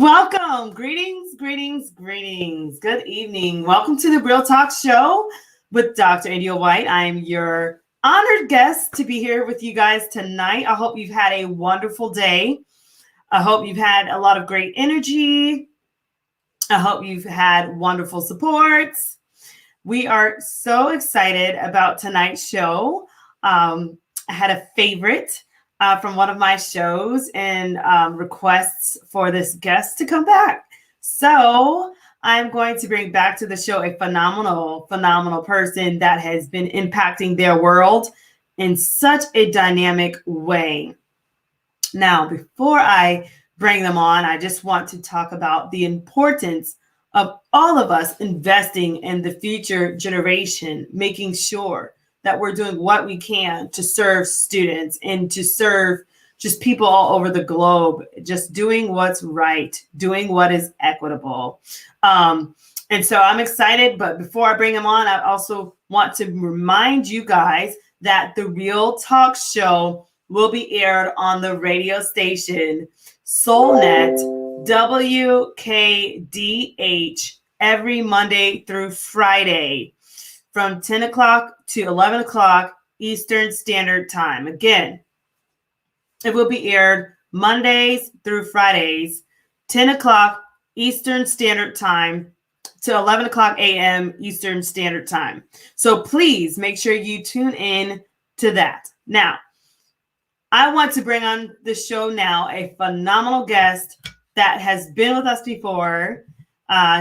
Welcome. Greetings, greetings, greetings. Good evening. Welcome to the Real Talk Show with Dr. G.R.I.T. I am your honored guest to be here with you guys tonight. I hope you've had a wonderful day. I hope you've had a lot of great energy. I hope you've had wonderful supports. We are so excited about tonight's show. I had a favorite from one of my shows and requests for this guest to come back. So I'm going to bring back to the show a phenomenal person that has been impacting their world in such a dynamic way. Now, before I bring them on, I just want to talk about the importance of all of us investing in the future generation, making sure that we're doing what we can to serve students and to serve just people all over the globe, just doing what's right, doing what is equitable. And so I'm excited, but before I bring them on, I also want to remind you guys that the Real Talk Show will be aired on the radio station SoulNet WKDH every Monday through Friday from 10 o'clock to 11 o'clock Eastern Standard Time. Again, it will be aired Mondays through Fridays, 10 o'clock Eastern Standard Time to 11 o'clock a.m. Eastern Standard Time. So please make sure you tune in to that. Now, I want to bring on the show now a phenomenal guest that has been with us before,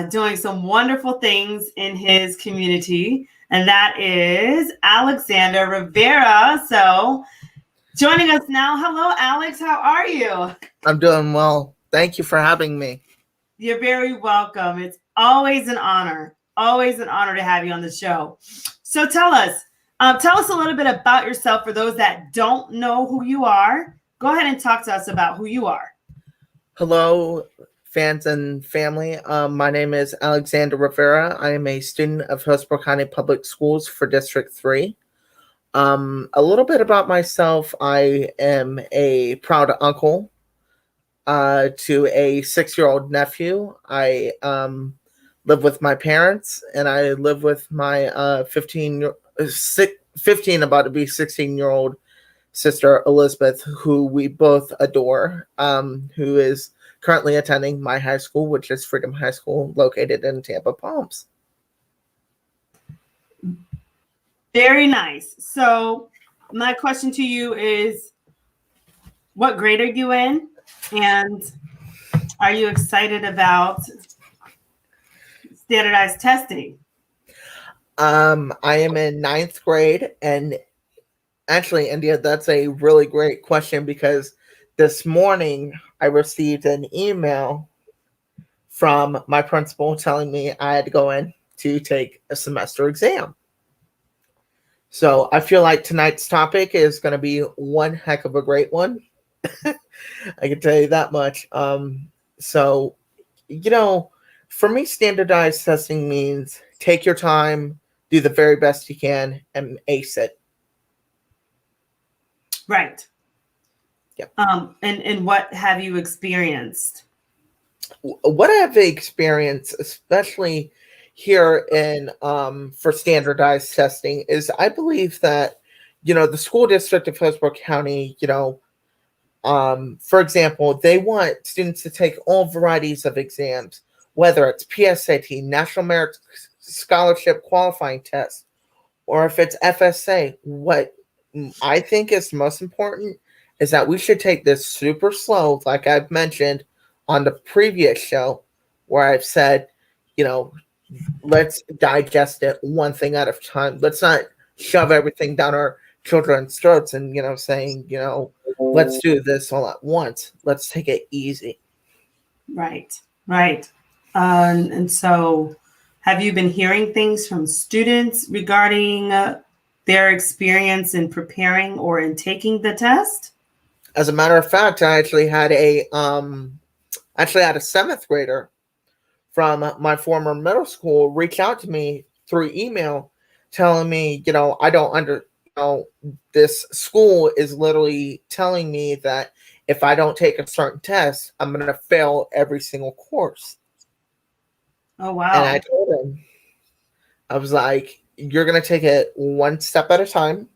doing some wonderful things in his community, and that is Alexander Rivera. So joining us now. Hello, Alex. How are you? I'm doing well. Thank you for having me. You're very welcome. It's always an honor to have you on the show. So tell us a little bit about yourself for those that don't know who you are. Go ahead and talk to us about who you are. Hello, fans and family. My name is Alexander Rivera. I am a student of Hillsborough County Public Schools for District 3. A little bit about myself. I am a proud uncle to a 6-year-old nephew. I live with my parents, and I live with my 15, about to be 16-year-old sister, Elizabeth, who we both adore, who is currently attending my high school, which is Freedom High School, located in Tampa Palms. Very nice. So my question to you is, what grade are you in? And are you excited about standardized testing? I am in 9th grade, and actually, India, that's a really great question because this morning I received an email from my principal telling me I had to go in to take a semester exam. So I feel like tonight's topic is going to be one heck of a great one. I can tell you that much. So, for me, standardized testing means take your time, do the very best you can, and ace it. Right. Yeah. And what have you experienced? What I've experienced, especially here in for standardized testing, is I believe that the school district of Hillsborough County, for example, they want students to take all varieties of exams, whether it's PSAT, National Merit Scholarship Qualifying Test, or if it's FSA. What I think is most important is that we should take this super slow, like I've mentioned on the previous show, where I've said, let's digest it one thing at a time. Let's not shove everything down our children's throats and, saying, let's do this all at once. Let's take it easy. Right. And so have you been hearing things from students regarding their experience in preparing or in taking the test? As a matter of fact, I actually had a 7th grader from my former middle school reach out to me through email telling me, I don't this school is literally telling me that if I don't take a certain test, I'm going to fail every single course. Oh, And wow. I told him, I was like, you're going to take it one step at a time.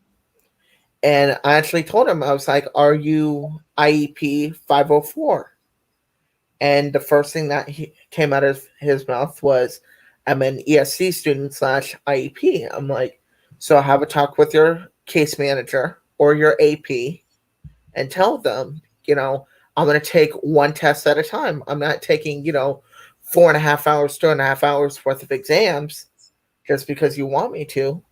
And I actually told him, I was like, are you IEP 504? And the first thing that came out of his mouth was, I'm an ESC student slash IEP. I'm like, so have a talk with your case manager or your AP and tell them, I'm going to take one test at a time. I'm not taking, 4.5 hours, 2.5 hours worth of exams just because you want me to.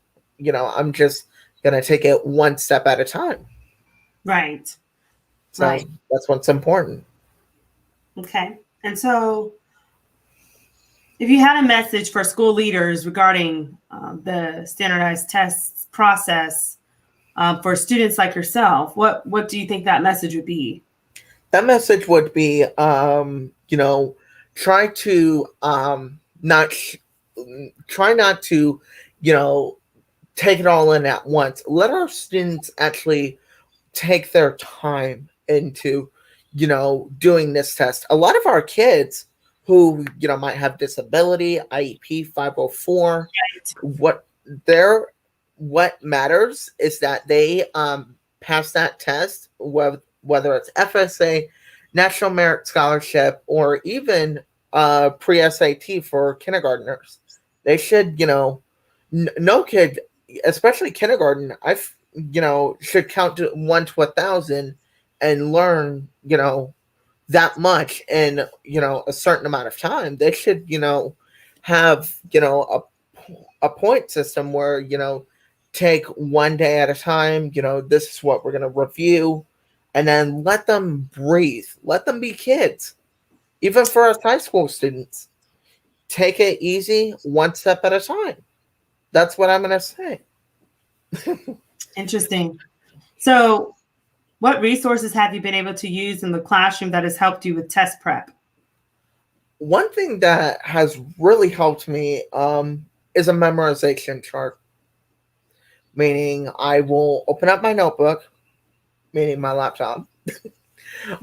I'm just going to take it one step at a time. Right. So Right. that's what's important. Okay. And so, if you had a message for school leaders regarding the standardized tests process for students like yourself, what do you think that message would be? That message would be, try to not try not to, take it all in at once. Let our students actually take their time into, doing this test. A lot of our kids who, might have disability, IEP 504, what their what matters is that they pass that test, whether it's FSA, National Merit Scholarship, or even pre SAT for kindergartners. They should, no kid, especially kindergarten, should count to 1 to 1,000 and learn, that much in, a certain amount of time. They should, have, a point system where, take one day at a time, this is what we're going to review, and then let them breathe. Let them be kids. Even for us high school students, take it easy, one step at a time. That's what I'm going to say. Interesting. So, what resources have you been able to use in the classroom that has helped you with test prep? One thing that has really helped me is a memorization chart, meaning I will open up my notebook, meaning my laptop,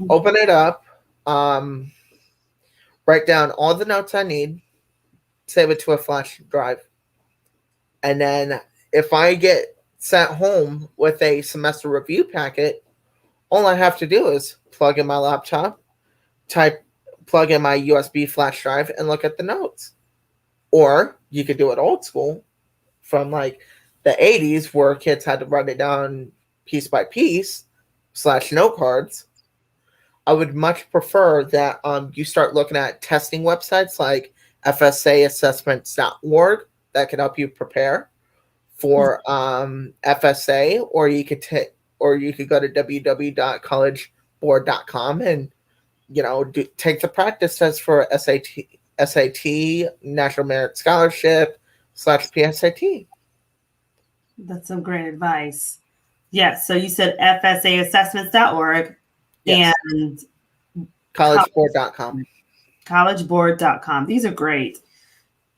open it up, um, write down all the notes I need, save it to a flash drive. And then if I get sent home with a semester review packet, all I have to do is plug in my laptop, plug in my USB flash drive, and look at the notes. Or you could do it old school from like the 80s where kids had to write it down piece by piece / note cards. I would much prefer that you start looking at testing websites like fsaassessments.org that can help you prepare for FSA, or you could go to www.collegeboard.com and take the practice test for SAT, National Merit Scholarship / PSAT. That's some great advice. Yes. So you said fsaassessments.org Yes. and Collegeboard.com. collegeboard.com. These are great.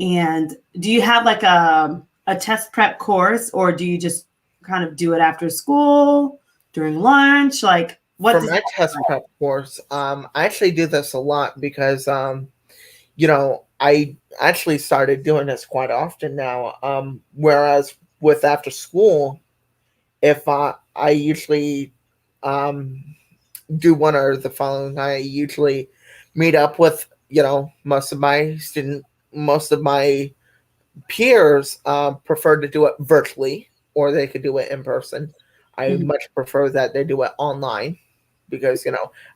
And do you have like a test prep course, or do you just kind of do it after school, during lunch? Like, what For does my test prep course, I actually do this a lot because, I actually started doing this quite often now. Whereas with after school, if I usually do one or the following, I usually meet up with, most of my peers prefer to do it virtually, or they could do it in person. I much prefer that they do it online because,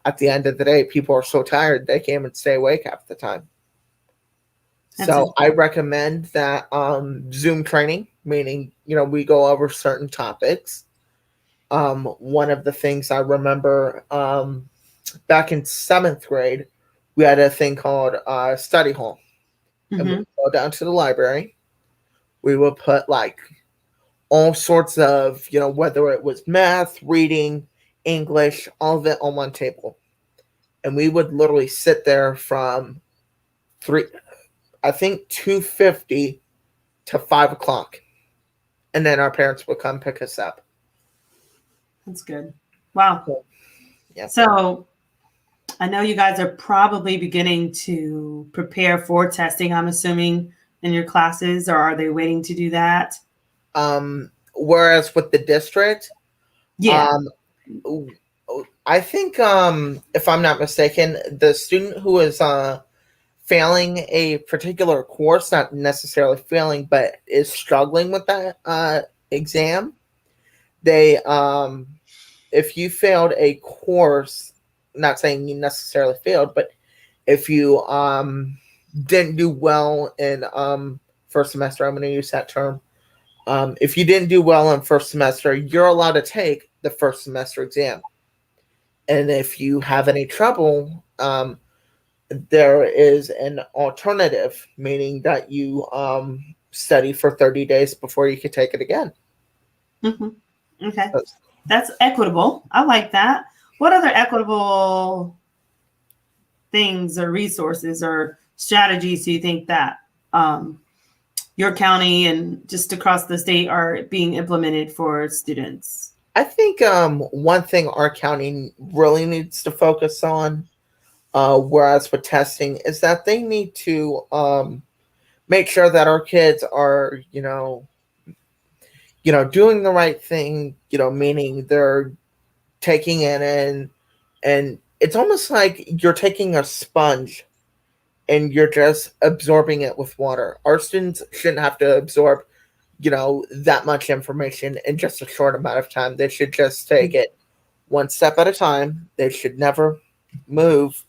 at the end of the day, people are so tired they can't even stay awake half the time. So I recommend that Zoom training, meaning, we go over certain topics. One of the things I remember back in 7th grade, we had a thing called study hall. And we would go down to the library. We would put like all sorts of, whether it was math, reading, English, all of it on one table. And we would literally sit there from 2:50 to 5 o'clock. And then our parents would come pick us up. That's good. Wow. Yeah. So I know you guys are probably beginning to prepare for testing, I'm assuming, in your classes, or are they waiting to do that? Whereas with the district, Yeah. um, I think, if I'm not mistaken, the student who is failing a particular course, not necessarily failing, but is struggling with that exam, they if you failed a course, not saying you necessarily failed, but if you didn't do well in first semester, I'm going to use that term. If you didn't do well in first semester, you're allowed to take the first semester exam. And if you have any trouble, there is an alternative, meaning that you study for 30 days before you can take it again. Hmm. Okay. That's equitable. I like that. What other equitable things or resources or strategies do you think that your county and just across the state are being implemented for students? I think one thing our county really needs to focus on, whereas with testing, is that they need to make sure that our kids are, doing the right thing. Meaning they're taking it in, and it's almost like you're taking a sponge and you're just absorbing it with water. Our students shouldn't have to absorb, that much information in just a short amount of time. They should just take it one step at a time. They should never move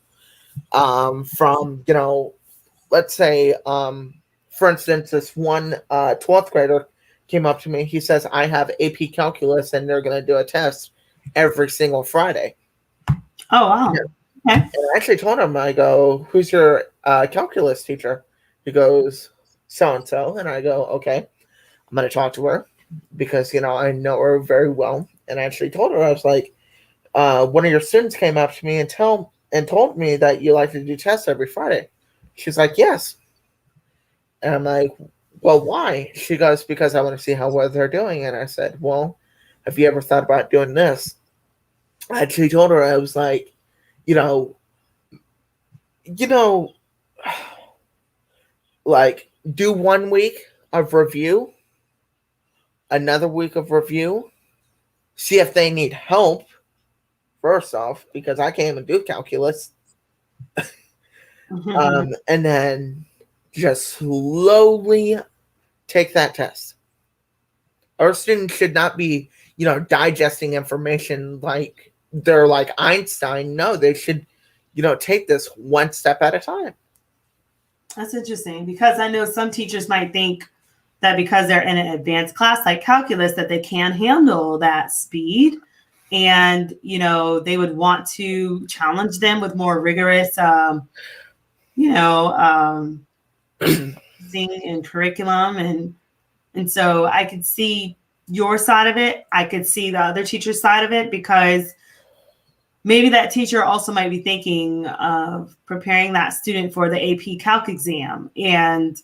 from, let's say, for instance, this one 12th grader came up to me. He says, I have AP calculus and they're going to do a test every single Friday. Oh, wow. Okay. And I actually told him, I go, who's your calculus teacher? He goes, so and so. And I go, okay, I'm going to talk to her because, I know her very well. And I actually told her, I was like, one of your students came up to me and told me that you like to do tests every Friday. She's like, yes. And I'm like, well, why? She goes, because I want to see how well they're doing. And I said, well, have you ever thought about doing this? I actually told her, I was like, you know, you know, like do 1 week of review, another week of review, see if they need help first off, because I can't even do calculus. And then just slowly take that test. Our students should not be, digesting information like they're like Einstein. No, they should, take this one step at a time. That's interesting because I know some teachers might think that because they're in an advanced class like calculus that they can handle that speed, and they would want to challenge them with more rigorous thing and curriculum, and so I could see your side of it. I could see the other teacher's side of it, because maybe that teacher also might be thinking of preparing that student for the AP Calc exam. And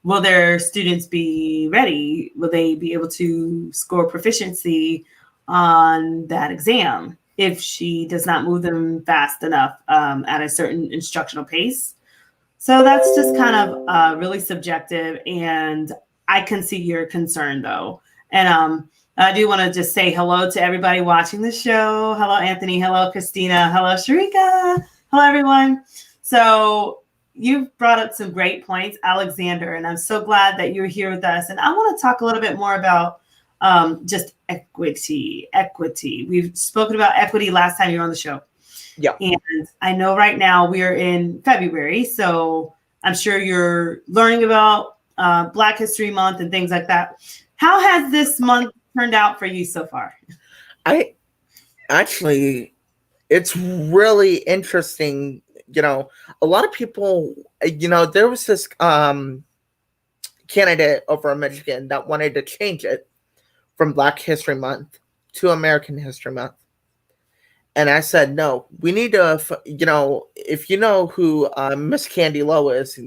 will their students be ready? Will they be able to score proficiency on that exam if she does not move them fast enough at a certain instructional pace? So that's just kind of really subjective. And I can see your concern, though. And I do want to just say hello to everybody watching the show. Hello, Anthony. Hello, Christina. Hello, Sharika. Hello, everyone. So you've brought up some great points, Alexander, and I'm so glad that you're here with us. And I want to talk a little bit more about just equity. We've spoken about equity last time you were on the show. Yeah. And I know right now we are in February, so I'm sure you're learning about Black History Month and things like that. How has this month turned out for you so far? I actually, it's really interesting. A lot of people, there was this candidate over in Michigan that wanted to change it from Black History Month to American History Month. And I said, no, we need to, if you know who Miss Candy Lowe is,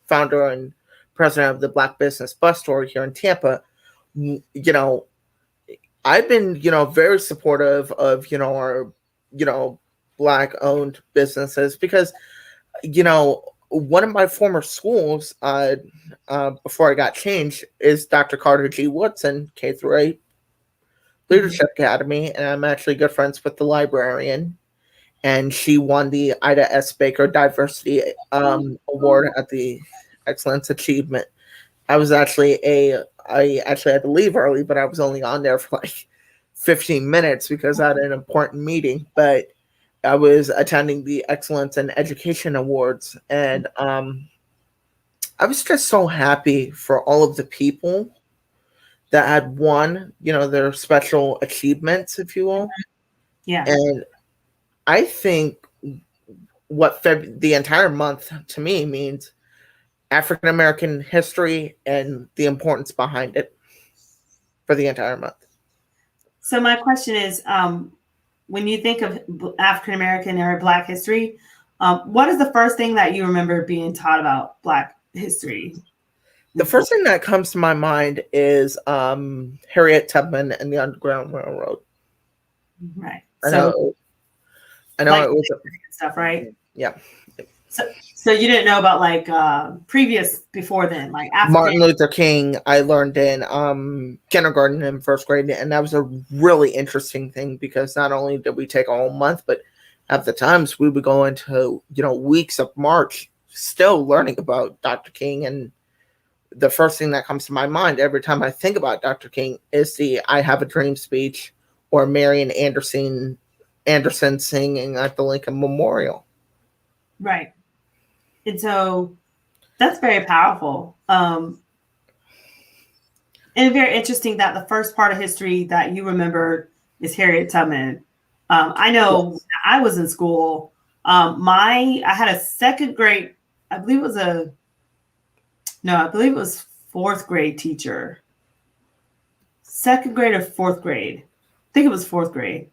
founder and president of the Black Business Bus Tour here in Tampa, I've been, very supportive of, our Black owned businesses, because one of my former schools, before I got changed, is Dr. Carter G. Woodson K through 8 Leadership Academy, and I'm actually good friends with the librarian, and she won the Ida S. Baker Diversity Award at the Excellence Achievement. I actually had to leave early, but I was only on there for like 15 minutes because I had an important meeting. But I was attending the Excellence in Education Awards, and I was just so happy for all of the people that had won, their special achievements, if you will. Yeah. And I think what the entire month to me means African American history and the importance behind it for the entire month. So my question is, when you think of African American or Black history, what is the first thing that you remember being taught about Black history? The first thing that comes to my mind is Harriet Tubman and the Underground Railroad. Right. I know like, it was stuff, right? Yeah. So you didn't know about like previous before then, like Martin Luther King. I learned in kindergarten and first grade, and that was a really interesting thing because not only did we take a whole month, but at the times we would go into weeks of March still learning about Dr. King. And the first thing that comes to my mind every time I think about Dr. King is the "I Have a Dream" speech or Marian Anderson singing at the Lincoln Memorial. Right. And so that's very powerful. And very interesting that the first part of history that you remember is Harriet Tubman. I know Yes. I was in school. I had a second grade, I believe it was fourth grade teacher. Second grade or fourth grade. I think it was fourth grade.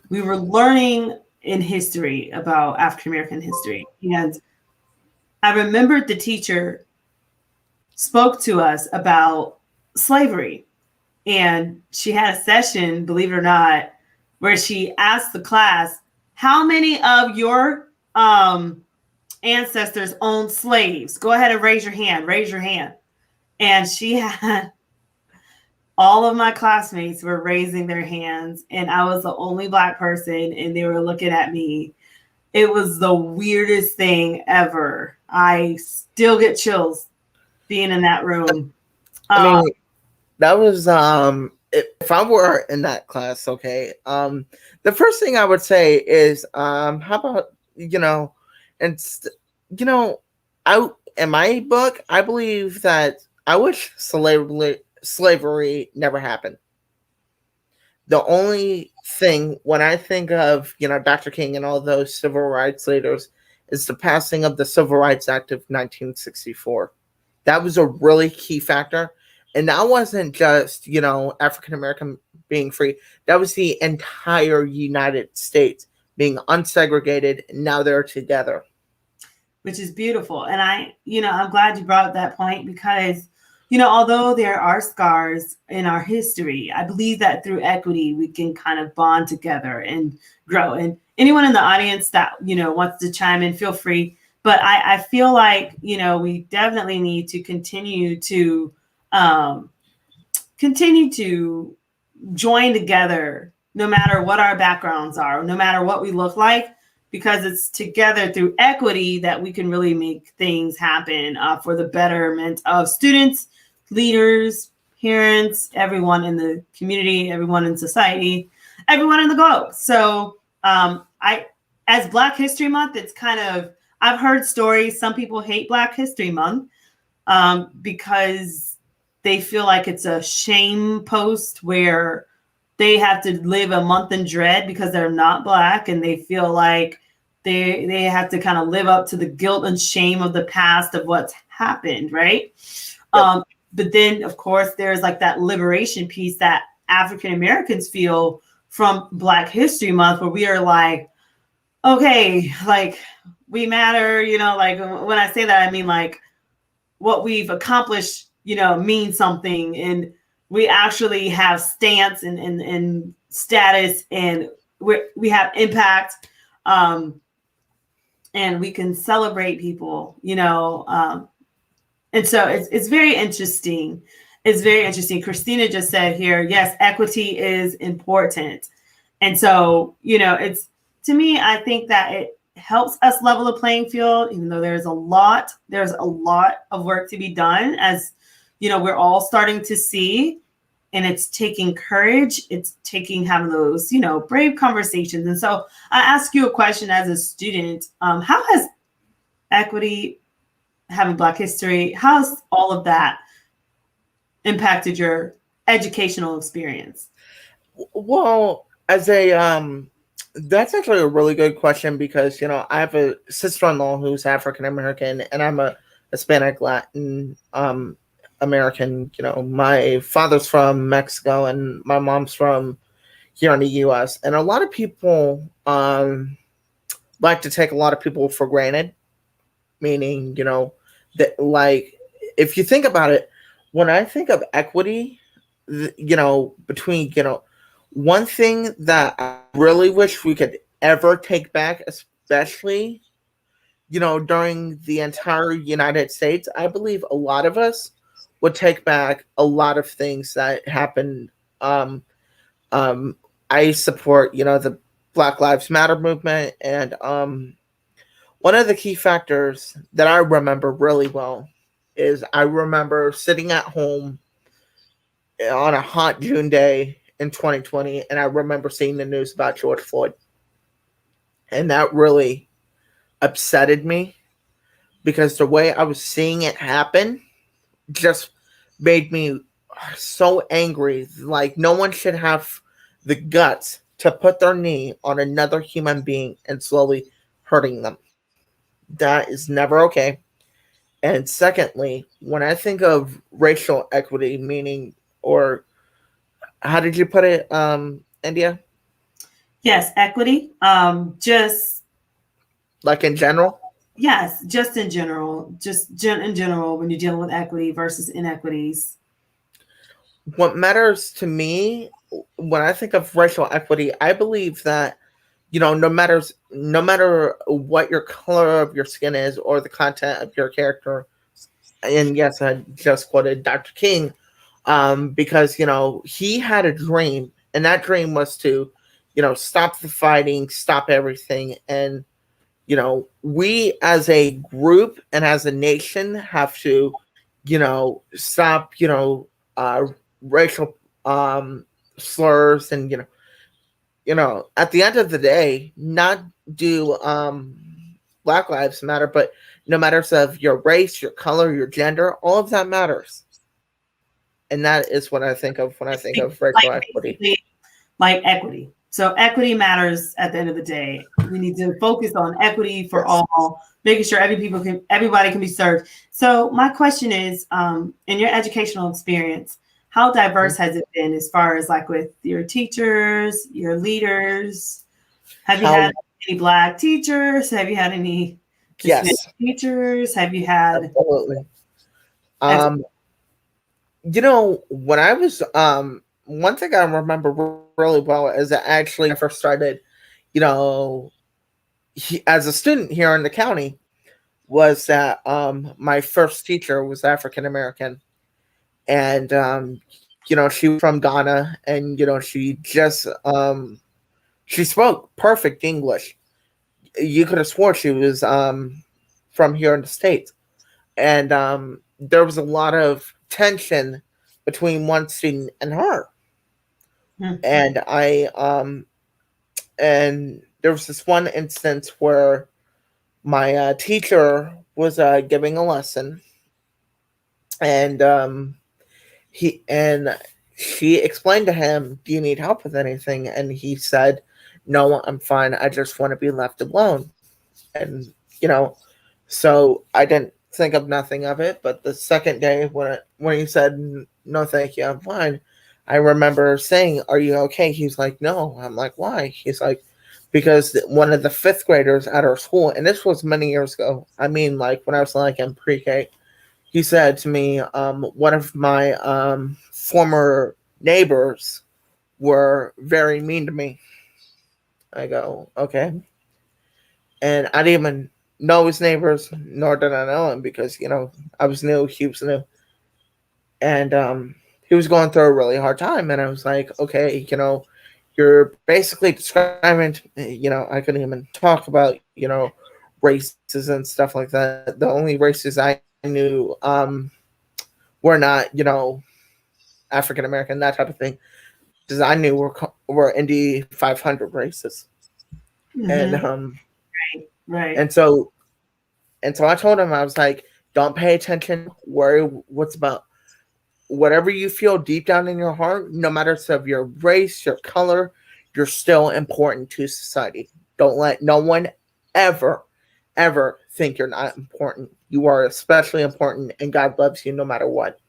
We were learning in history about African American history. And I remembered the teacher spoke to us about slavery. And she had a session, believe it or not, where she asked the class, how many of your ancestors owned slaves? Go ahead and raise your hand. Raise your hand. And she had all of my classmates were raising their hands, and I was the only Black person, and they were looking at me. It was the weirdest thing ever. I still get chills being in that room. I mean, that was if I were in that class, okay. The first thing I would say is how about I in my book I believe that I wish slavery never happened. The only thing when I think of Dr. King and all those civil rights leaders is the passing of the Civil Rights Act of 1964. That was a really key factor. And that wasn't just, African American being free. That was the entire United States being unsegregated. And now they're together. Which is beautiful. And I'm glad you brought up that point because, although there are scars in our history, I believe that through equity, we can kind of bond together and grow. And anyone in the audience that, wants to chime in, feel free. But I feel like, we definitely need to continue to join together, no matter what our backgrounds are, no matter what we look like, because it's together through equity that we can really make things happen for the betterment of students, leaders, parents, everyone in the community, everyone in society, everyone in the globe. So as Black History Month, it's kind of, I've heard stories. Some people hate Black History Month because they feel like it's a shame post where they have to live a month in dread because they're not Black, and they feel like they have to kind of live up to the guilt and shame of the past of what's happened, right? Yep. But then, of course, there's like that liberation piece that African Americans feel from Black History Month, where we are like, okay, like we matter, like when I say that, I mean like what we've accomplished, means something, and we actually have stance and status, and we have impact, and we can celebrate people, and so it's very interesting. It's very interesting. Christina just said here, yes, equity is important. And so, it's, to me, I think that it helps us level the playing field, even though there's a lot of work to be done, as we're all starting to see. And it's taking courage. It's taking having those, brave conversations. And so I ask you a question as a student. How has equity, having Black history, how's all of that impacted your educational experience? Well, as a that's actually a really good question because I have a sister-in-law who's African American, and I'm a Hispanic Latin American. My father's from Mexico, and my mom's from here in the U.S. And a lot of people like to take a lot of people for granted, meaning that, like, if you think about it, when I think of equity, between one thing that I really wish we could ever take back, especially during the entire United States, I believe a lot of us would take back a lot of things that happened. Um, I support the Black Lives Matter movement, and one of the key factors that I remember really well is I remember sitting at home on a hot June day in 2020, and I remember seeing the news about George Floyd. And that really upsetted me because the way I was seeing it happen just made me so angry. Like, no one should have the guts to put their knee on another human being and slowly hurting them. That is never okay. And secondly, when I think of racial equity, meaning, or how did you put it, India? Yes, equity. Just Like in general? yes, just in general, in general, when you're dealing with equity versus inequities. What matters to me when I think of racial equity, I believe that no matter what your color of your skin is or the content of your character, and yes, I just quoted Dr. King, because he had a dream, and that dream was to stop the fighting, stop everything, and we as a group and as a nation have to stop uh, racial slurs, and at the end of the day, not do Black Lives Matter, but no matters of your race, your color, your gender, all of that matters. And that is what I think of when I think of racial equity. Like equity. So equity matters at the end of the day. We need to focus on equity for all, making sure everybody can be served. So my question is, in your educational experience, how diverse has it been as far as like with your teachers, your leaders? Have you had any Black teachers? Have you had any Hispanic teachers? Have you had? Absolutely. When I was one thing I remember really well is that actually I first started, as a student here in the county, was that my first teacher was African American, and she was from Ghana, and she spoke perfect English. You could have swore she was from here in the States, and there was a lot of tension between one student and her. And and there was this one instance where my teacher was giving a lesson, and she explained to him, "Do you need help with anything?" And he said, "No, I'm fine. I just want to be left alone." And so I didn't think of nothing of it. But the second day, when he said, "No, thank you, I'm fine," I remember saying, "Are you okay?" He's like, "No." I'm like, "Why?" He's like, "Because one of the fifth graders at our school," and this was many years ago. I mean, like when I was like in pre-K, he said to me, one of my former neighbors were very mean to me. I go, okay. And I didn't even know his neighbors, nor did I know him because, I was new, he was new. And he was going through a really hard time. And I was like, okay, you're basically describing, I couldn't even talk about, races and stuff like that. The only races I knew were not, African American, that type of thing. Races I knew were Indy 500 races. And Mm-hmm. Right. and so and so I told him, I was like, don't pay attention, worry what's about whatever you feel deep down in your heart, no matter if it's of your race, your color, you're still important to society. Don't let no one ever, ever think you're not important. You are especially important, and God loves you no matter what.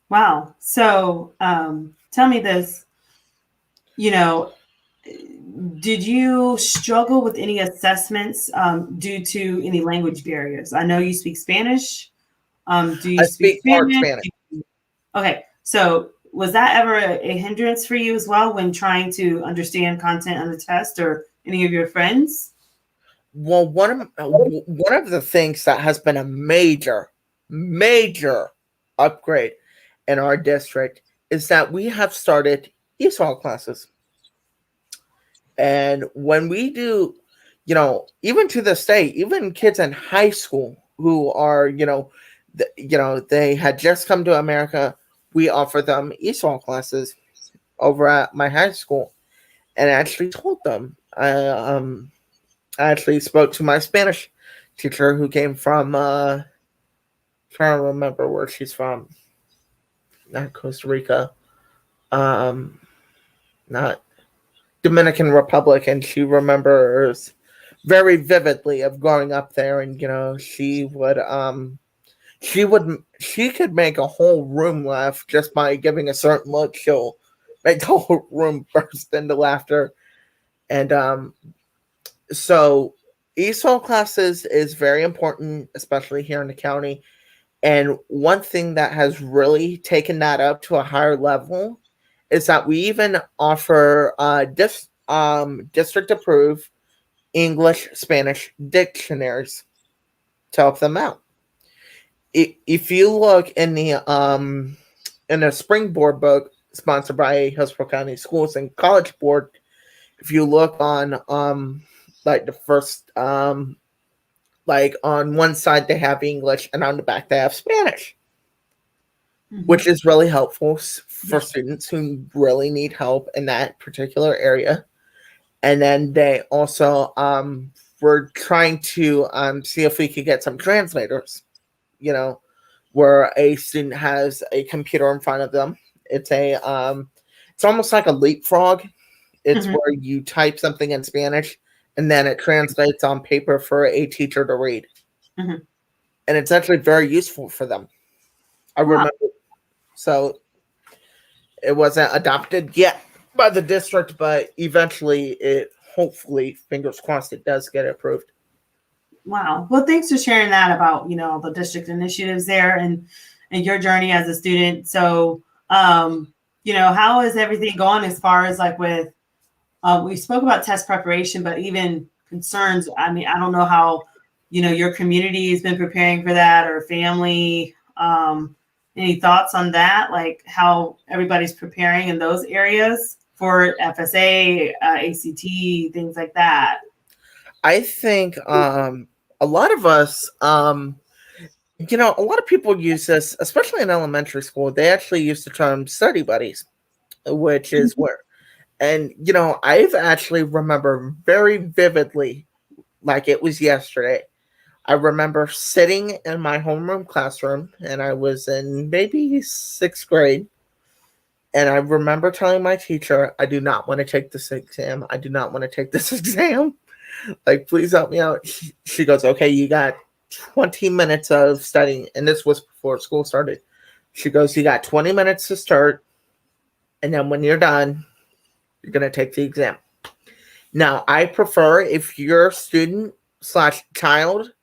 Wow. So, tell me this, you know, did you struggle with any assessments due to any language barriers? I know you speak Spanish. Do you I speak speak part Spanish? Spanish. Okay. So, was that ever a hindrance for you as well when trying to understand content on the test or any of your friends? Well, one of the things that has been a major, major upgrade in our district is that we have started ESOL classes. And when we do, even to this day, even kids in high school who are, they had just come to America, we offer them ESOL classes over at my high school. And I actually told them, I actually spoke to my Spanish teacher who came from, trying to remember where she's from, not Costa Rica, um, not Dominican Republic, and she remembers very vividly of growing up there. And she could make a whole room laugh just by giving a certain look. She'll make the whole room burst into laughter. And so ESOL classes is very important, especially here in the county. And one thing that has really taken that up to a higher level is that we even offer district approved English Spanish dictionaries to help them out. If you look in a springboard book sponsored by Hillsborough County Schools and College Board, if you look on like the first like on one side they have English and on the back they have Spanish, which Mm-hmm. is really helpful for Yeah. students who really need help in that particular area. And then they also were trying to see if we could get some translators, you know, where a student has a computer in front of them. It's almost like a leapfrog. It's Mm-hmm. where you type something in Spanish and then it translates on paper for a teacher to read. Mm-hmm. And it's actually very useful for them. I Wow. remember. So it wasn't adopted yet by the district, but eventually it, hopefully, fingers crossed, it does get approved. Wow. Well, thanks for sharing that about, the district initiatives there and your journey as a student. So, how is everything going as far as like with, we spoke about test preparation, but even concerns. I mean, I don't know how, your community has been preparing for that or family. Any thoughts on that? Like how everybody's preparing in those areas for FSA, ACT, things like that. I think a lot of us, a lot of people use this, especially in elementary school. They actually use the term study buddies, which is where, and I've actually remember very vividly, like it was yesterday. I remember sitting in my homeroom classroom, and I was in maybe sixth grade. And I remember telling my teacher, I do not want to take this exam. I do not want to take this exam. Like, please help me out. She goes, okay, you got 20 minutes of studying. And this was before school started. She goes, you got 20 minutes to start. And then when you're done, you're going to take the exam. Now, I prefer if your student slash child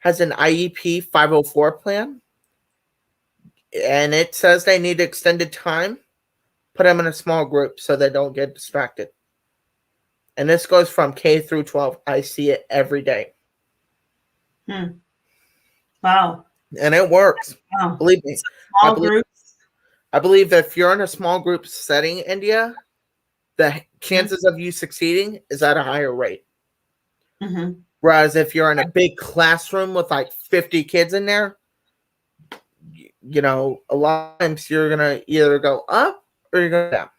has an IEP 504 plan and it says they need extended time, put them in a small group so they don't get distracted. And this goes from K through 12. I see it every day. Wow. And it works. Wow. Believe me. Small groups. I believe that if you're in a small group setting, India, the chances of you succeeding is at a higher rate. Mm-hmm. Whereas if you're in a big classroom with like 50 kids in there, you know, a lot of times you're going to either go up or you're going down.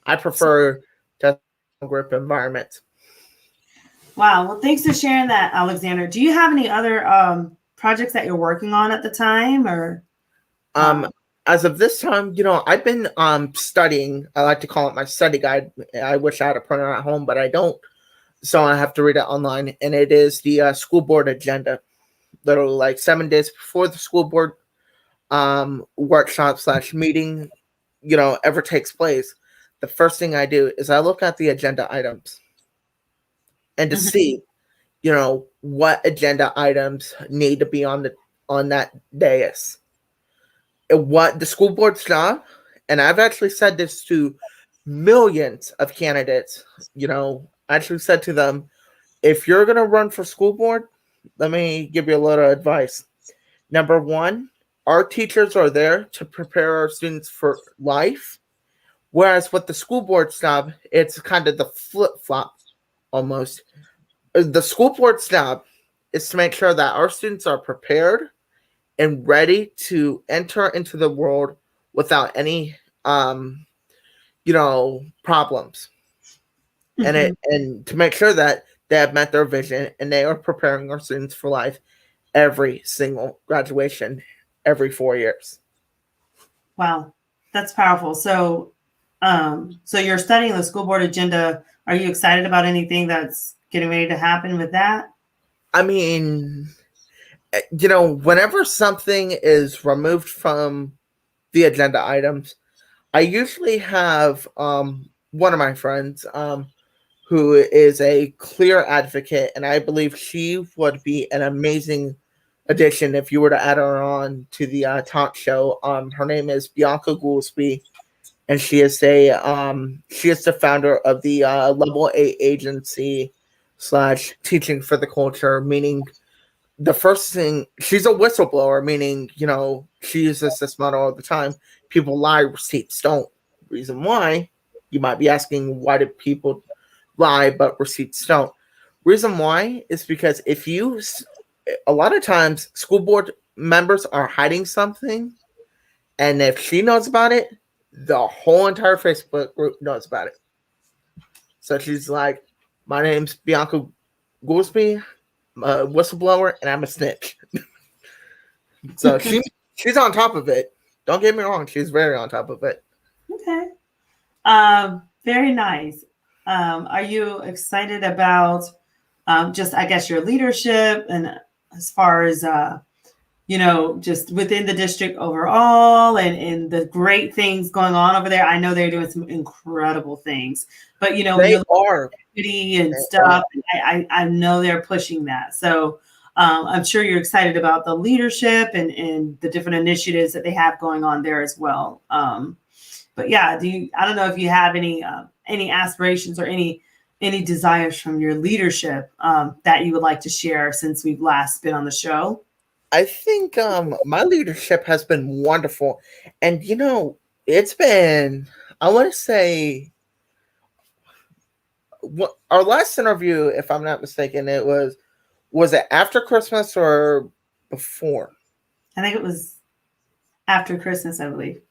I prefer just group environments. Wow. Well, thanks for sharing that, Alexander. Do you have any other projects that you're working on at the time, or? As of this time, you know, I've been studying. I like to call it my study guide. I wish I had a printer at home, but I don't. So I have to read it online. And it is the school board agenda. Literally like 7 days before the school board workshop / meeting, you know, ever takes place. The first thing I do is I look at the agenda items and to see, you know, what agenda items need to be on that dais. What the school board's job, and I've actually said this to millions of candidates, you know, I actually said to them, if you're going to run for school board, let me give you a little advice. Number one, our teachers are there to prepare our students for life. Whereas with the school board's job, it's kind of the flip-flop almost. The school board's job is to make sure that our students are prepared and ready to enter into the world without any you know, problems. And to make sure that they have met their vision and they are preparing our students for life every single graduation every 4 years. Wow, that's powerful. So so you're studying the school board agenda. Are you excited about anything that's getting ready to happen with that? I mean, you know, whenever something is removed from the agenda items, I usually have one of my friends who is a clear advocate, and I believe she would be an amazing addition if you were to add her on to the talk show. Her name is Bianca Goolsby, and she is the founder of the Level 8 agency / Teaching for the Culture, meaning the first thing, she's a whistleblower, meaning, you know, she uses this motto all the time: people lie, receipts don't. Reason why, you might be asking, why do people lie but receipts don't? Reason why is because a lot of times school board members are hiding something, and if she knows about it, the whole entire Facebook group knows about it. So she's like, my name's Bianca Goolsby, I'm a whistleblower, and I'm a snitch. So she's on top of it. Don't get me wrong, she's very on top of it. Okay. Very nice. Are you excited about just, I guess, your leadership and as far as you know, just within the district overall and the great things going on over there? I know they're doing some incredible things, but you know, They are equity and stuff. I know they're pushing that. So I'm sure you're excited about the leadership and the different initiatives that they have going on there as well. But yeah, I don't know if you have any aspirations or any desires from your leadership that you would like to share since we've last been on the show. I think my leadership has been wonderful. And, you know, it's been, I want to say, our last interview, if I'm not mistaken, was it after Christmas or before? I think it was after Christmas, I believe.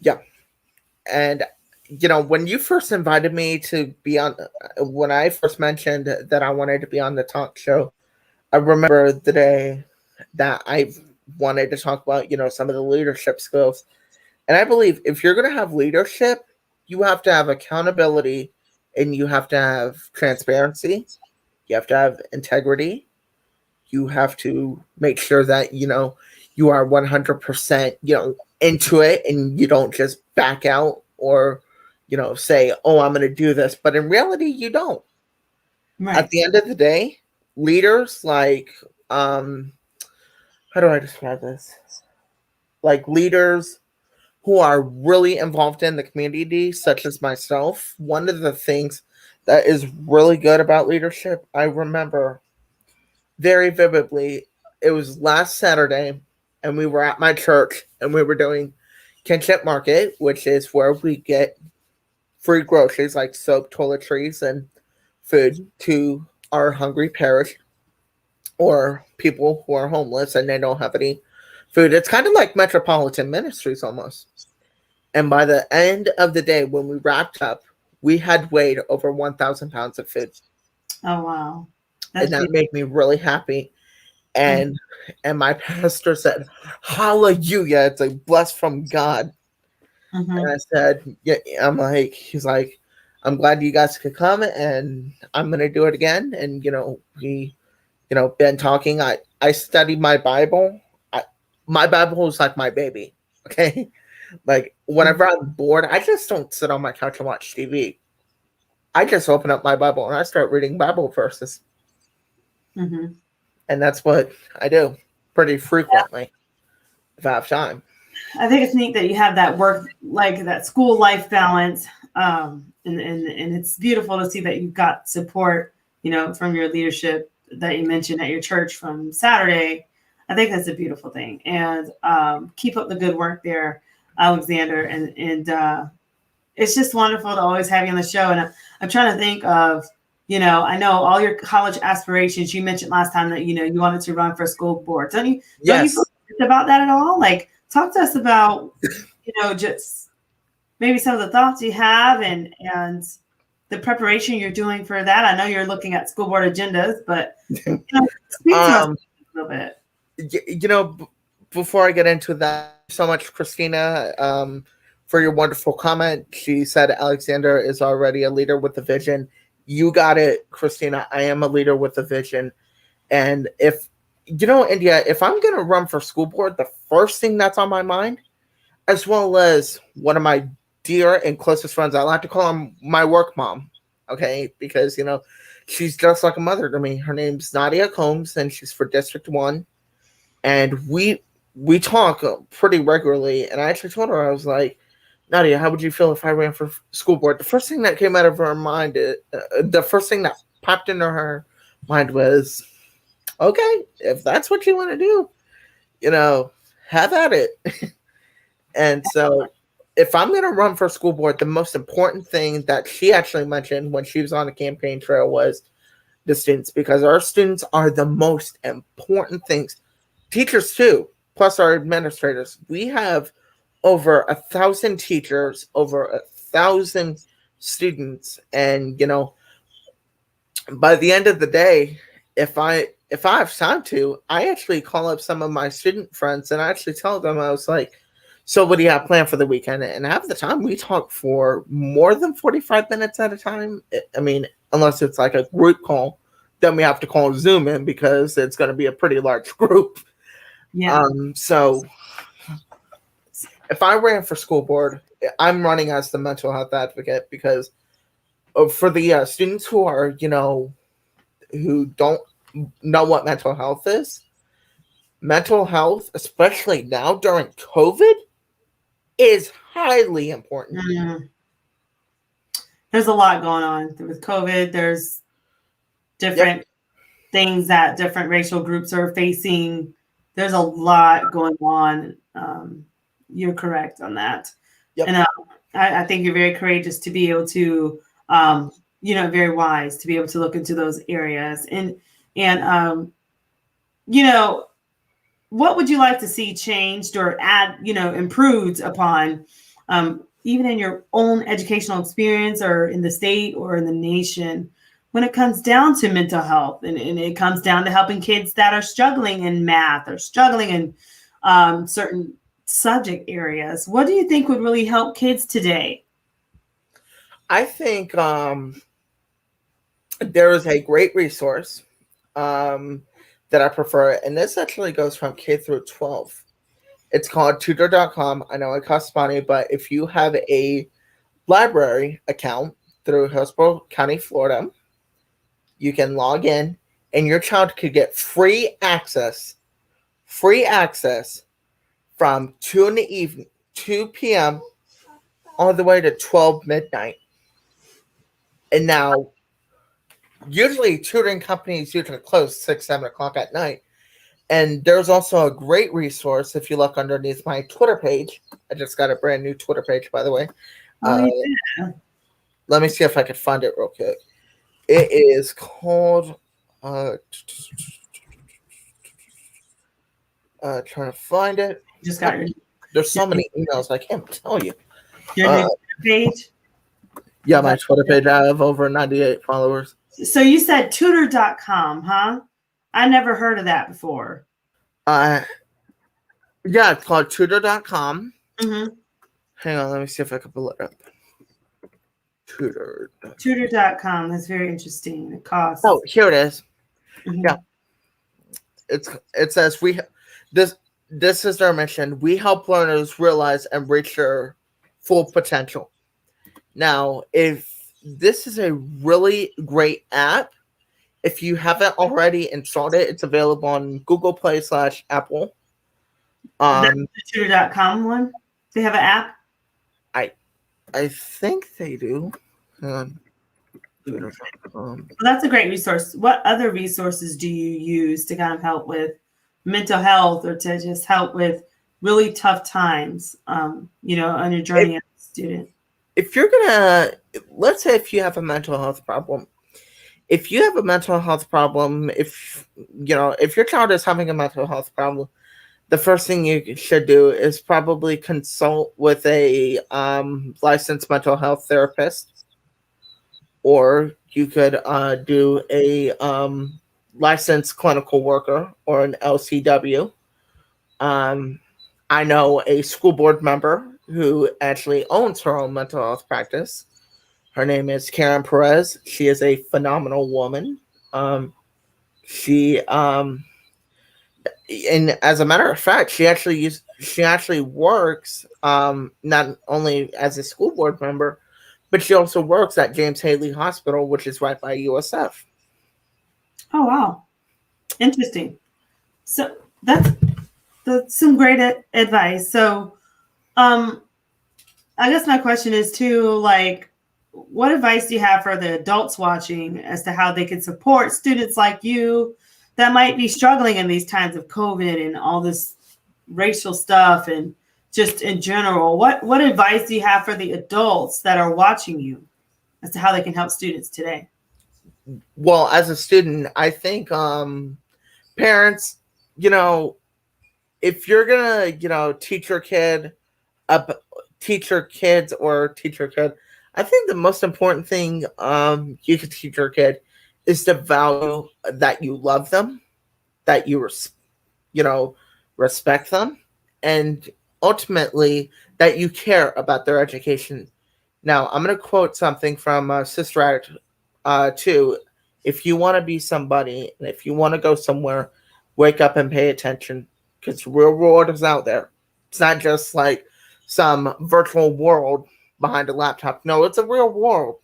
Yeah. And, you know, when you first invited me to be on, when I first mentioned that I wanted to be on the talk show, I remember the day that I wanted to talk about, you know, some of the leadership skills. And I believe if you're going to have leadership, you have to have accountability and you have to have transparency. You have to have integrity. You have to make sure that, you know, you are 100%, you know, into it and you don't just back out or, you know, say, oh, I'm going to do this. But in reality, you don't. Right. At the end of the day, leaders like, how do I describe this? Like leaders who are really involved in the community, such as myself, one of the things that is really good about leadership, I remember very vividly, it was last Saturday, and we were at my church, and we were doing Kinship Market, which is where we get free groceries like soap, toiletries, and food to our hungry parish or people who are homeless and they don't have any food. It's kind of like Metropolitan Ministries almost. And by the end of the day, when we wrapped up, we had weighed over 1,000 pounds of food. Oh, wow. And That's that beautiful. made me really happy. And my pastor said, "Hallelujah, it's a bless from God." And Mm-hmm. I said, "Yeah." He's like, "I'm glad you guys could come, and I'm gonna do it again." And we, been talking. I studied my Bible. My Bible is like my baby. Okay, like whenever I'm bored, I just don't sit on my couch and watch TV. I just open up my Bible and I start reading Bible verses, Mm-hmm. and that's what I do pretty frequently if I have time. I think it's neat that you have that work, like that school life balance. And it's beautiful to see that you've got support, from your leadership that you mentioned at your church from Saturday. I think that's a beautiful thing. And keep up the good work there, Alexander. And it's just wonderful to always have you on the show. And I'm trying to think of, I know all your college aspirations. You mentioned last time that, you wanted to run for school board. Don't you Yes. feel about that at all? Like, talk to us about, just maybe some of the thoughts you have and the preparation you're doing for that. I know you're looking at school board agendas, but speak to us um, a little bit. Before I get into that, so much, Christina, for your wonderful comment. She said Alexander is already a leader with a vision. You got it, Christina. I am a leader with a vision. And if, India, if I'm going to run for school board, the first thing that's on my mind, as well as one of my dear and closest friends, I like to call him my work mom. Okay. Because, she's just like a mother to me. Her name's Nadia Combs, and she's for District 1. And we talk pretty regularly. And I actually told her, I was like, "Nadia, how would you feel if I ran for school board?" The first thing that came out of her mind, the first thing that popped into her mind was, "Okay, if that's what you want to do, have at it." And so, if I'm going to run for school board, the most important thing that she actually mentioned when she was on the campaign trail was the students, because our students are the most important things. Teachers too, plus our administrators. We have over 1,000 teachers, over 1,000 students, and by the end of the day, if I have time to, I actually call up some of my student friends and I actually tell them, I was like, "So what do you have planned for the weekend?" And half the time we talk for more than 45 minutes at a time. I mean, unless it's like a group call, then we have to call Zoom in because it's going to be a pretty large group. Yeah. So if I ran for school board, I'm running as the mental health advocate because for the students who are, who don't know what mental health is, mental health, especially now during COVID, is highly important. Mm. There's a lot going on with COVID. There's Yep. different things that different racial groups are facing. There's a lot going on. You're correct on that. Yep. And I think you're very courageous to be able to, very wise to be able to look into those areas. And what would you like to see changed or add, improved upon, even in your own educational experience or in the state or in the nation, when it comes down to mental health and it comes down to helping kids that are struggling in math or struggling in certain subject areas? What do you think would really help kids today? I think there is a great resource that I prefer, and this actually goes from K through 12. It's called tutor.com. I know it costs money, but if you have a library account through Hillsborough County, Florida, you can log in and your child could get free access from 2 in the evening 2 p.m. all the way to 12 midnight. And now, usually tutoring companies usually close 6, 7 o'clock at night. And there's also a great resource if you look underneath my Twitter page. I just got a brand new Twitter page, by the way. Oh, yeah. Let me see if I can find it real quick. It is called. Trying to find it. Just got your There's so many emails I can't tell you. new page. Yeah, my Twitter page. I have over 98 followers. So you said tutor.com, huh? I never heard of that before. Yeah, it's called tutor.com. Mm-hmm. Hang on, let me see if I can pull it up. Tutor.com. That's very interesting. It costs. Oh, here it is. Mm-hmm. Yeah. It says this is their mission. We help learners realize and reach their full potential. Now, if this is a really great app, if you haven't already installed it, it's available on Google Play / Apple. That's the tutor.com one. They have an app. I think they do. Well, that's a great resource. What other resources do you use to kind of help with mental health or to just help with really tough times, on your journey as a student? If you're gonna, let's say if you have a mental health problem, if your child is having a mental health problem, the first thing you should do is probably consult with a licensed mental health therapist, or you could do a licensed clinical worker or an LCW. I know a school board member who actually owns her own mental health practice. Her name is Karen Perez. She is a phenomenal woman. And as a matter of fact, she actually works not only as a school board member, but she also works at James Haley Hospital, which is right by USF. Oh wow, interesting. So that's some great advice. So, I guess my question is too, like, what advice do you have for the adults watching as to how they can support students like you that might be struggling in these times of COVID and all this racial stuff and just in general? What advice do you have for the adults that are watching you as to how they can help students today? Well, as a student, I think parents, if you're gonna, teach your kid, I think the most important thing you can teach your kid is the value that you love them, that you respect them, and ultimately that you care about their education. Now, I'm going to quote something from Sister Act 2. If you want to be somebody, and if you want to go somewhere, wake up and pay attention, because the real world is out there. It's not just like some virtual world behind a laptop. No, it's a real world.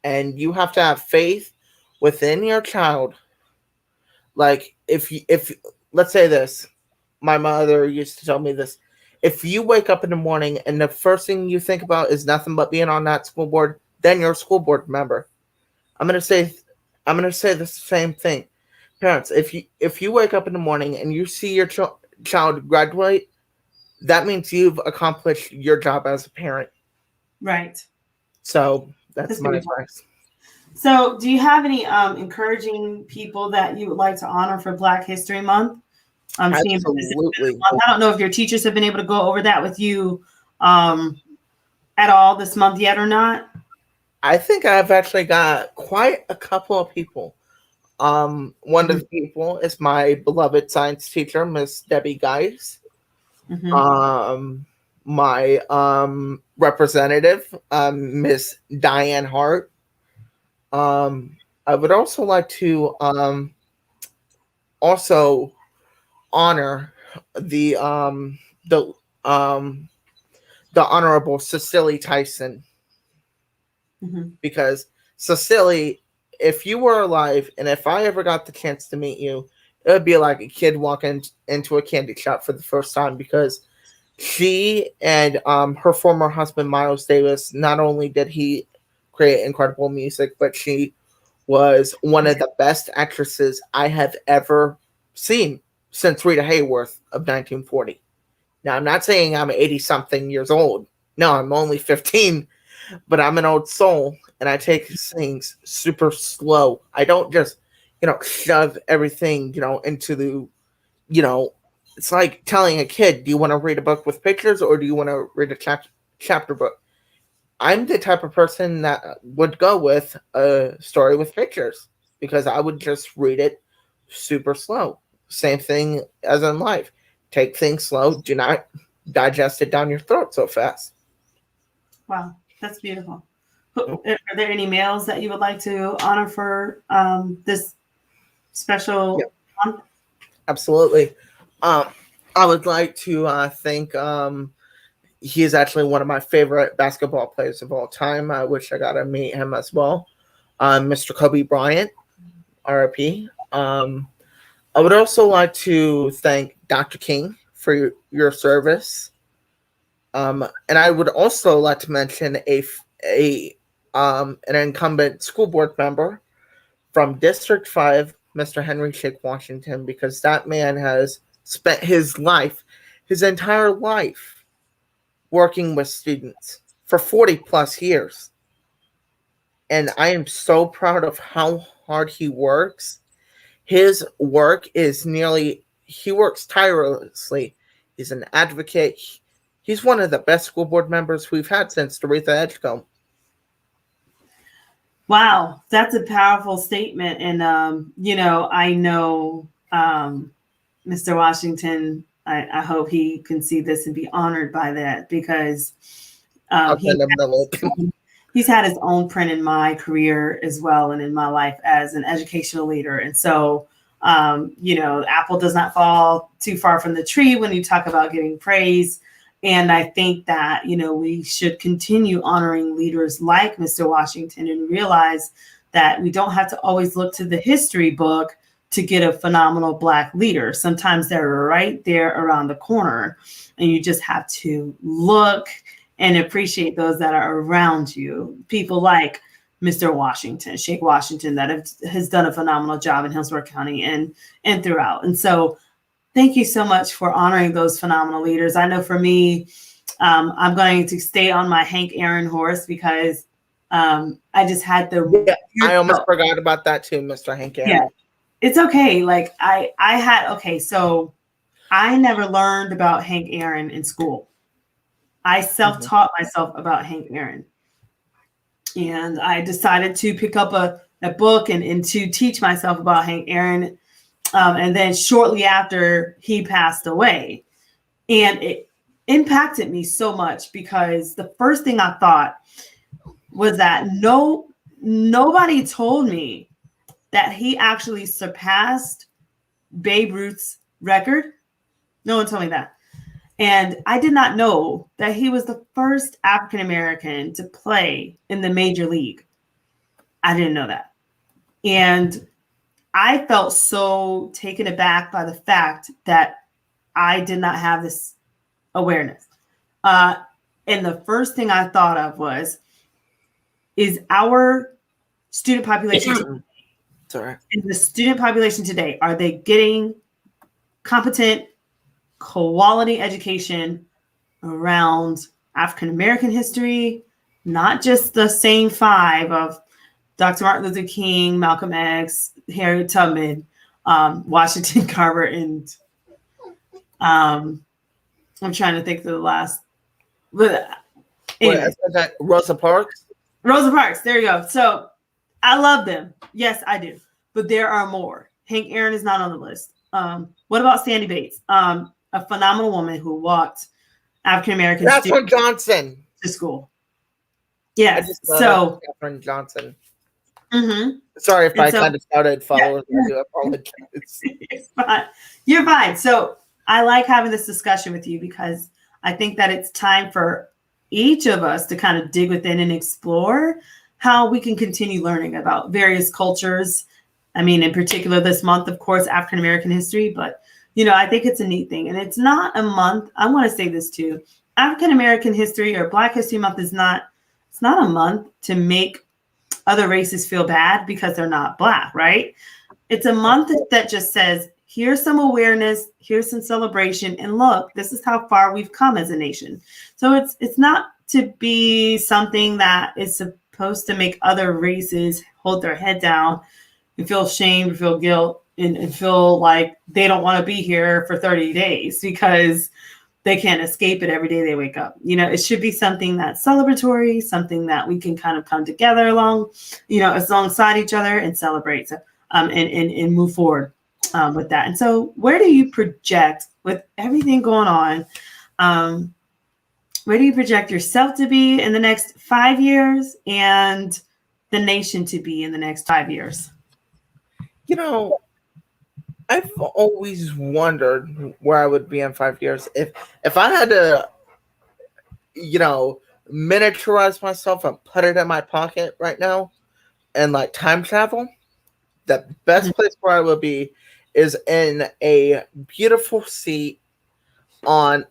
And you have to have faith within your child. Like, if let's say this, my mother used to tell me this. If you wake up in the morning and the first thing you think about is nothing but being on that school board, then you're a school board member. I'm gonna say the same thing. Parents, if you wake up in the morning and you see your child graduate, that means you've accomplished your job as a parent. Right. So that's my advice. So do you have any encouraging people that you would like to honor for Black History Month? Absolutely. I don't know if your teachers have been able to go over that with you at all this month yet or not. I think I've actually got quite a couple of people. One of the people is my beloved science teacher, Miss Debbie Geis. Mm-hmm. My representative, Miss Diane Hart. I would also like to also honor the Honorable Cecily Tyson, because Cecily, if you were alive and if I ever got the chance to meet you, it would be like a kid walking into a candy shop for the first time, because She and her former husband Miles Davis, not only did he create incredible music, but she was one of the best actresses I have ever seen since Rita Hayworth of 1940. Now, I'm not saying I'm 80 something years old. No, I'm only 15, but I'm an old soul and I take things super slow. I don't just, shove everything, into the, you know, it's like telling a kid, do you want to read a book with pictures or do you want to read a chapter book? I'm the type of person that would go with a story with pictures because I would just read it super slow. Same thing as in life. Take things slow. Do not digest it down your throat so fast. Wow, that's beautiful. Are there any males that you would like to honor for this special month? Absolutely. I would like to thank. He is actually one of my favorite basketball players of all time. I wish I got to meet him as well. Mr. Kobe Bryant, RIP. I would also like to thank Dr. King for your service. And I would also like to mention an incumbent school board member from District 5, Mr. Henry Shake Washington, because that man has spent his entire life, working with students for 40 plus years. And I am so proud of how hard he works. His work he works tirelessly. He's an advocate. He's one of the best school board members we've had since Aretha Edgecombe. Wow, that's a powerful statement. And, I know Mr. Washington, I hope he can see this and be honored by that because he's had his own print in my career as well and in my life as an educational leader. And so, apple does not fall too far from the tree when you talk about giving praise. And I think that, we should continue honoring leaders like Mr. Washington and realize that we don't have to always look to the history book to get a phenomenal Black leader. Sometimes they're right there around the corner and you just have to look and appreciate those that are around you. People like Mr. Washington, Shake Washington, that has done a phenomenal job in Hillsborough County and throughout. And so thank you so much for honoring those phenomenal leaders. I know for me, I'm going to stay on my Hank Aaron horse because I just had the... Yeah, I almost forgot about that too, Mr. Hank Aaron. Yeah, it's okay. Like so I never learned about Hank Aaron in school. I self-taught myself about Hank Aaron. And I decided to pick up a book and to teach myself about Hank Aaron. And then shortly after he passed away, and it impacted me so much because the first thing I thought was that nobody told me that he actually surpassed Babe Ruth's record. No one told me that. And I did not know that he was the first African-American to play in the major league. I didn't know that. And I felt so taken aback by the fact that I did not have this awareness. And the first thing I thought of is our student population today, are they getting competent, quality education around African-American history, not just the same five of Dr. Martin Luther King, Malcolm X, Harriet Tubman, Washington Carver, and I'm trying to think of the last. But anyway. Rosa Parks? Rosa Parks, there you go. So I love them. Yes, I do. But there are more. Hank Aaron is not on the list. What about Sandy Bates? A phenomenal woman who walked African-American students Johnson to school. Yes. So Catherine Johnson. Mm-hmm. Sorry if I kind of started following. Yeah. I do apologize. You're fine. So I like having this discussion with you because I think that it's time for each of us to kind of dig within and explore how we can continue learning about various cultures. I mean, in particular, this month, of course, African-American history, but I think it's a neat thing. And it's not a month. I want to say this too. African American History or Black History Month it's not a month to make other races feel bad because they're not Black, right? It's a month that just says, here's some awareness, here's some celebration, and look, this is how far we've come as a nation. So it's not to be something that is supposed to make other races hold their head down and feel shame, feel guilt, and feel like they don't want to be here for 30 days because they can't escape it every day they wake up. It should be something that's celebratory, something that we can kind of come together alongside each other and celebrate. So, and move forward with that. And so where do you project with everything going on? Where do you project yourself to be in the next 5 years and the nation to be in the next 5 years? I've always wondered where I would be in 5 years if I had to, miniaturize myself and put it in my pocket right now and like time travel. The best place where I would be is in a beautiful seat on.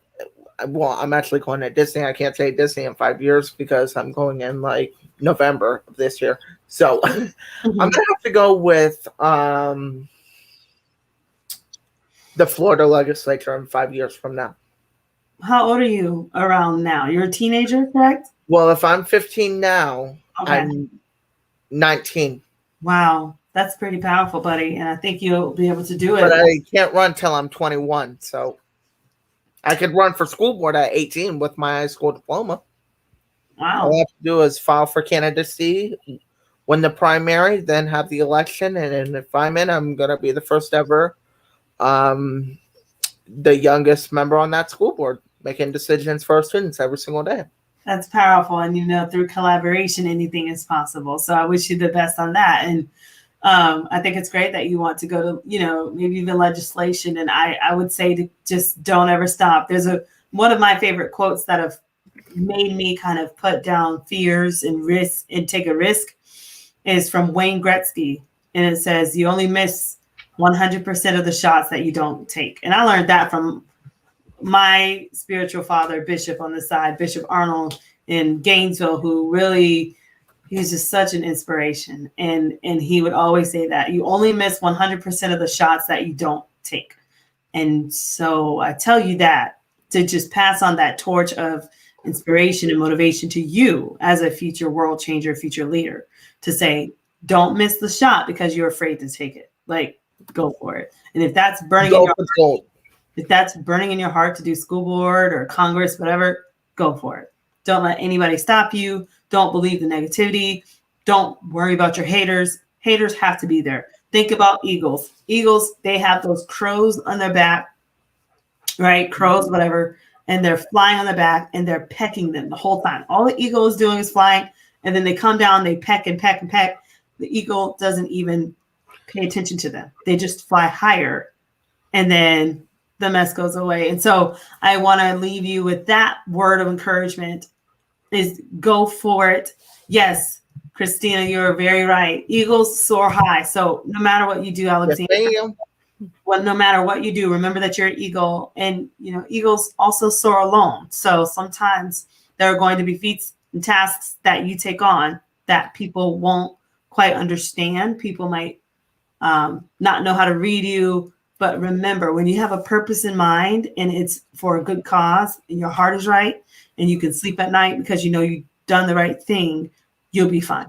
Well, I'm actually going to Disney. I can't say Disney in 5 years because I'm going in like November of this year. So I'm gonna have to go with the Florida legislature in 5 years from now. How old are you around now? You're a teenager, correct? Well, if I'm 15 now, okay. I'm 19. Wow, that's pretty powerful, buddy. And I think you'll be able to do it. But I can't run till I'm 21, so I could run for school board at 18 with my high school diploma. Wow. All I have to do is file for candidacy, win the primary, then have the election, and if I'm in, I'm going to be the first ever, the youngest member on that school board, making decisions for our students every single day. That's powerful. And, through collaboration, anything is possible. So I wish you the best on that. And I think it's great that you want to go to, maybe even legislation. And I would say to just don't ever stop. There's one of my favorite quotes that have made me kind of put down fears and risk and take a risk is from Wayne Gretzky. And it says, you only miss 100% of the shots that you don't take. And I learned that from my spiritual father, Bishop on the side, Bishop Arnold in Gainesville, who really, he was just such an inspiration. And he would always say that you only miss 100% of the shots that you don't take. And so I tell you that to just pass on that torch of inspiration and motivation to you as a future world changer, future leader, to say, don't miss the shot because you're afraid to take it. Like, go for it. And if that's burning in your heart, if that's burning in your heart to do school board or Congress, whatever, go for it. Don't let anybody stop you. Don't believe the negativity. Don't worry about your haters. Haters have to be there. Think about eagles. Eagles, they have those crows on their back, right? Crows, whatever. And they're flying on the back and they're pecking them the whole time. All the eagle is doing is flying. And then they come down, they peck and peck and peck. The eagle doesn't even pay attention to them. They just fly higher. And then the mess goes away. And so I want to leave you with that word of encouragement is go for it. Yes, Christina, you're very right. Eagles soar high. So no matter what you do, Alexander, well, no matter what you do, remember that you're an eagle. And, eagles also soar alone. So sometimes there are going to be feats and tasks that you take on that people won't quite understand. People might not know how to read you. But remember, when you have a purpose in mind and it's for a good cause and your heart is right and you can sleep at night because you've done the right thing, you'll be fine.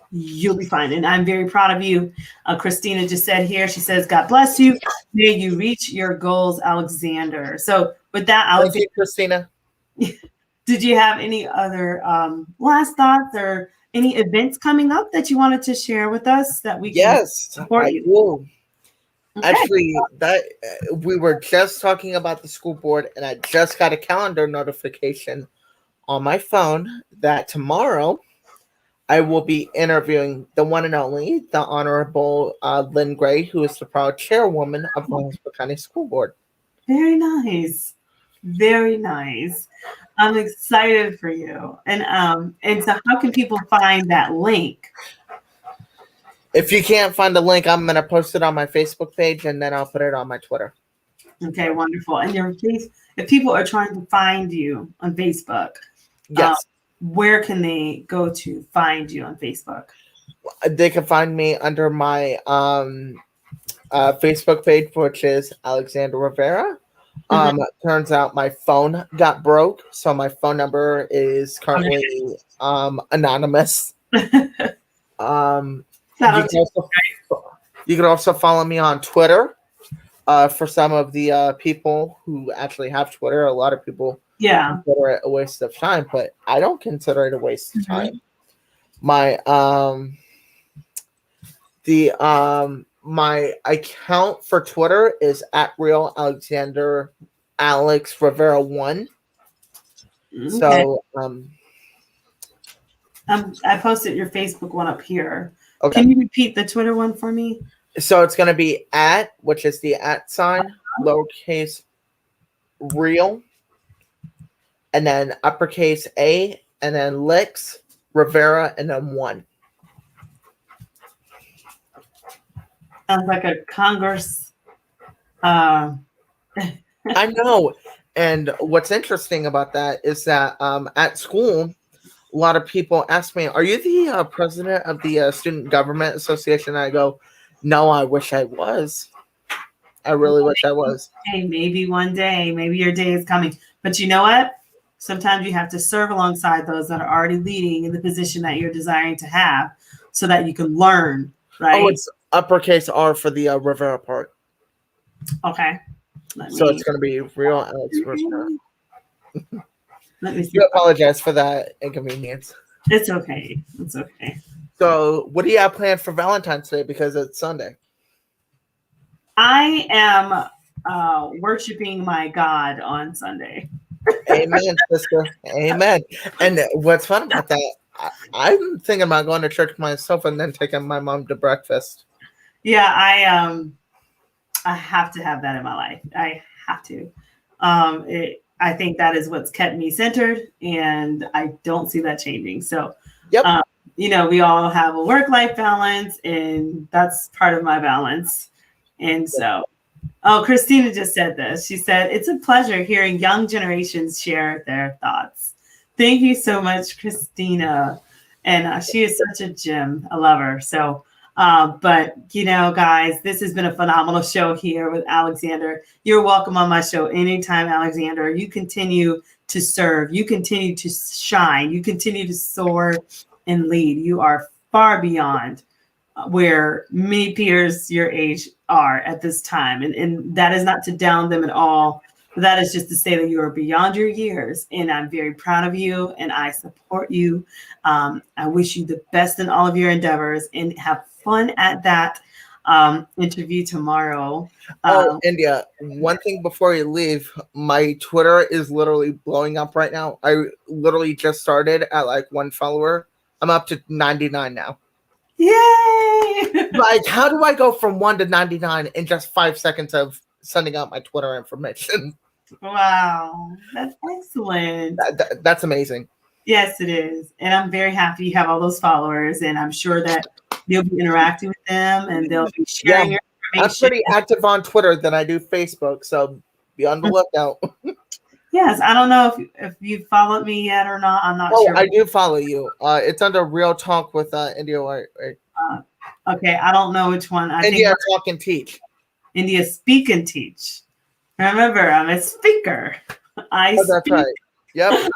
You'll be fine. And I'm very proud of you. Christina just said here, she says, God bless you. May you reach your goals, Alexander. So with that, Alexander, thank you, Christina. Did you have any other last thoughts or any events coming up that you wanted to share with us that we can support you? Will. Okay. Actually, that we were just talking about the school board, and I just got a calendar notification on my phone that tomorrow I will be interviewing the one and only, the Honorable Lynn Gray, who is the proud chairwoman of the Hillsborough County School Board. Very nice. Very nice. I'm excited for you. And so how can people find that link? If you can't find the link, I'm going to post it on my Facebook page, and then I'll put it on my Twitter. Okay, wonderful. And if people are trying to find you on Facebook, Yes. where can they go to find you on Facebook? They can find me under my Facebook page, which is Alexander Rivera. Turns out my phone got broke, so my phone number is currently anonymous. Um, you can also follow me on Twitter. For some of the people who actually have Twitter, a lot of people consider it a waste of time, but I don't consider it a waste of time. My my account for Twitter is at Real Alexander Alex Rivera 1. Okay. So I posted your Facebook one up here. Okay. Can you repeat the Twitter one for me? So it's going to be at, which is the at sign, lowercase real, and then uppercase A, and then Lex Rivera, and then 1. Sounds like a Congress. I know. And what's interesting about that is that at school, a lot of people ask me, "Are you the president of the Student Government Association?" I go, "No, I wish I was. I really wish I was." Hey, maybe one day, maybe your day is coming. But you know what? Sometimes you have to serve alongside those that are already leading in the position that you're desiring to have so that you can learn, right? Oh, it's uppercase R for the Rivera part. Okay. So it's going to be Real Alex Rivera. Let me see. You apologize for that inconvenience. It's okay. It's okay. So what do you have planned for Valentine's Day, because it's Sunday? I am worshiping my God on Sunday. Amen, sister. Amen. And what's fun about that, I'm thinking about going to church myself and then taking my mom to breakfast. Yeah, I have to have that in my life. I have to. I think that is what's kept me centered, and I don't see that changing. So, yep. We all have a work-life balance, and that's part of my balance. And so, Christina just said this. She said, "It's a pleasure hearing young generations share their thoughts." Thank you so much, Christina. And she is such a gem. I love her. So, but guys, this has been a phenomenal show here with Alexander. You're welcome on my show anytime, Alexander. You continue to serve. You continue to shine. You continue to soar and lead. You are far beyond where many peers your age are at this time. And that is not to down them at all. That is just to say that you are beyond your years. And I'm very proud of you and I support you. I wish you the best in all of your endeavors and have fun at that interview tomorrow. India, one thing before you leave, my Twitter is literally blowing up right now. I literally just started at like 1 follower. I'm up to 99 now. Yay! Like, how do I go from 1 to 99 in just 5 seconds of sending out my Twitter information? Wow, that's excellent. That's amazing. Yes, it is. And I'm very happy you have all those followers, and I'm sure that you'll be interacting with them and they'll be sharing your information. I'm pretty active on Twitter than I do Facebook, so be on the lookout. Yes, I don't know if you followed me yet or not. I'm not sure. I do follow you. It's under Real Talk with India White, right? Okay, I don't know which one. India Talk and Teach. India Speak and Teach. Remember, I'm a speaker. That's right. Yep.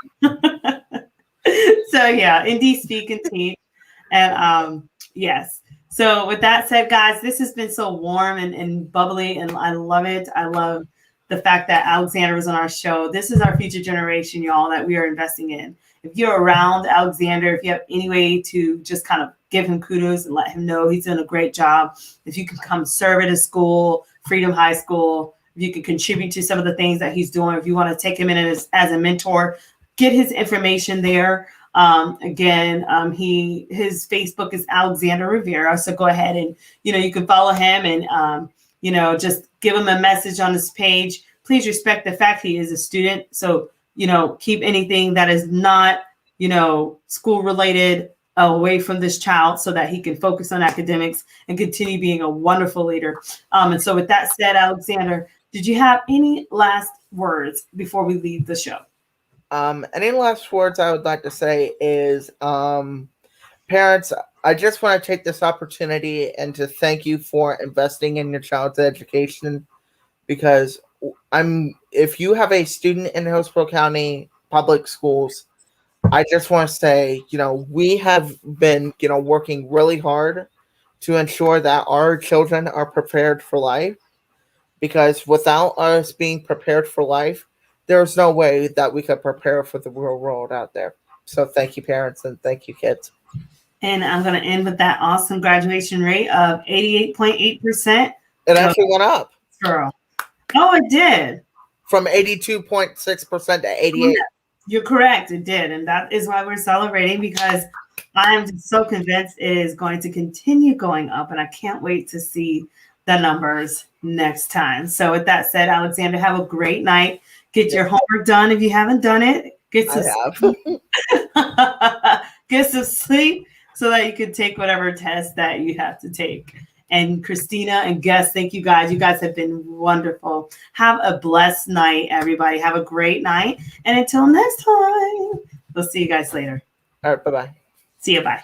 So yeah, India Speak and Teach. And yes. So with that said, guys, this has been so warm and bubbly, and I love it. I love the fact that Alexander was on our show. This is our future generation, y'all, that we are investing in. If you're around Alexander, if you have any way to just kind of give him kudos and let him know he's doing a great job, if you can come serve at a school, Freedom High School, if you can contribute to some of the things that he's doing, if you want to take him in as a mentor, get his information there. His Facebook is Alexander Rivera. So go ahead and, you can follow him and, just give him a message on his page. Please respect the fact he is a student. So, keep anything that is not, school related away from this child so that he can focus on academics and continue being a wonderful leader. And so with that said, Alexander, Did you have any last words before we leave the show? Any last words I would like to say is, parents, I just want to take this opportunity and to thank you for investing in your child's education, because if you have a student in Hillsborough County Public Schools, I just want to say, we have been, working really hard to ensure that our children are prepared for life, because without us being prepared for life, there's no way that we could prepare for the real world out there. So thank you, parents, and thank you, kids. And I'm going to end with that awesome graduation rate of 88.8%. It actually went up. Girl. Oh, it did. From 82.6% to 88. You're correct. It did. And that is why we're celebrating, because I'm just so convinced it is going to continue going up. And I can't wait to see the numbers next time. So with that said, Alexander, have a great night. Get your homework done if you haven't done it. Get some sleep so that you can take whatever test that you have to take. And Christina and Guest, thank you guys. You guys have been wonderful. Have a blessed night, everybody. Have a great night. And until next time, we'll see you guys later. All right. Bye-bye. See you. Bye.